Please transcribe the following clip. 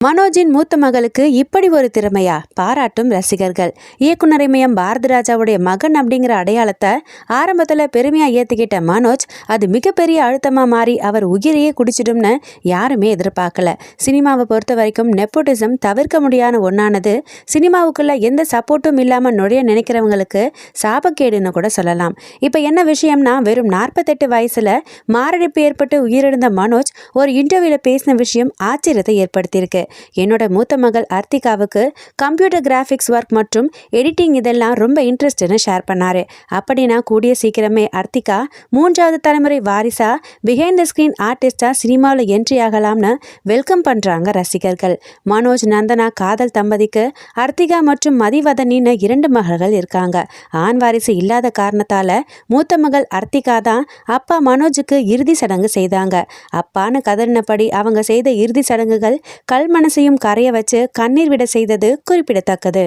மனோஜின் மூத்த மகளுக்கு இப்படி ஒரு திறமையா பாராட்டும் ரசிகர்கள். இயக்குனர் இமயம் பாரதிராஜாவுடைய மகன் அப்படிங்கிற அடையாளத்தை ஆரம்பத்துல பெருமையா ஏத்துக்கிட்ட மனோஜ் அது மிகப்பெரிய அழுத்தமா மாறி அவர் உயிரையே குடிச்சிடும்னு யாருமே எதிர்பார்க்கல. சினிமாவை பொறுத்த வரைக்கும் நெப்போட்டிசம் தவிர்க்க முடியாத ஒன்னானது. சினிமாவுக்குள்ள எந்த சப்போர்ட்டும் இல்லாம நுழைய நினைக்கிறவங்களுக்கு சாபக்கேடுன்னு கூட சொல்லலாம். இப்ப என்ன விஷயம்னா, வெறும் 48 வயசுல மாரடைப்பு ஏற்பட்டு உயிரிழந்த மனோஜ் ஒரு இன்டர்வியூல பேசின விஷயம் ஆச்சரியத்தை ஏற்படுத்தியிருக்கு. என்னோட மூத்த மகள் அர்த்திகாவுக்கு கம்ப்யூட்டர் கிராஃபிக்ஸ் ஒர்க் மற்றும் எடிட்டிங் இதெல்லாம் ரொம்ப இன்ட்ரெஸ்ட்னு ஷேர் பண்ணாரு. அப்படின்னா கூடிய சீக்கிரமே அர்த்திகா 3வது தலைமுறை வாரிசா பிஹைண்ட் த ஸ்கிரீன் ஆர்டிஸ்டா சினிமாவில் என்ட்ரி ஆகலாம்னு வெல்கம் பண்றாங்க ரசிகர்கள். மனோஜ் நந்தனா காதல் தம்பதிக்கு அர்த்திகா மற்றும் மதிவதனின்னு 2 மகள்கள் இருக்காங்க. ஆண் வாரிசு இல்லாத காரணத்தால மூத்த மகள் அர்த்திகா தான் அப்பா மனோஜுக்கு இறுதி சடங்கு செய்தாங்க. அப்பான்னு கதறினபடி அவங்க செய்த இறுதி சடங்குகள் கல் மனசையும் கரைய வச்சு கண்ணீர் விட செய்தது குறிப்பிடத்தக்கது.